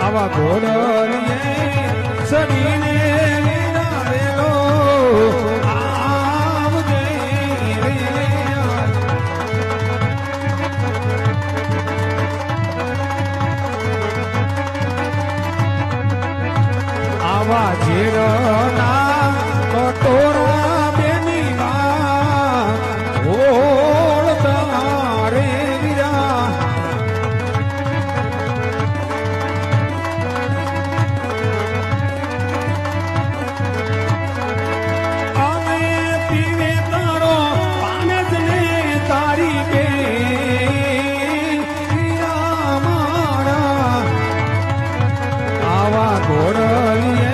આવા ઘોડલીએ સડીને વિરાવેલો આવજે રે આવા ઝેરના કટોરા બેની માં ઓળતા રે વીરા અમે પીવે તારો પાનજ ને તારી બે વીરા મારા આવા ઘોડલીએ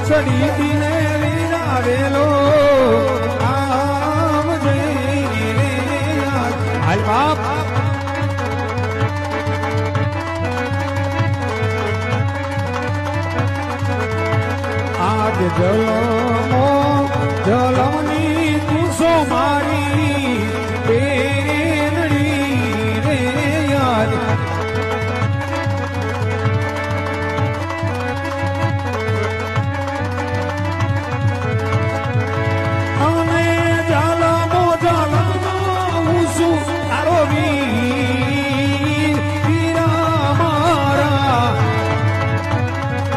સડી દિને વિરાવેલો આવજે રે હાલ બાપ આજ જલમો જલમની તુસો મારી બેનડી રે યાર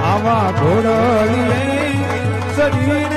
આવા ઘોડલીએ સડીને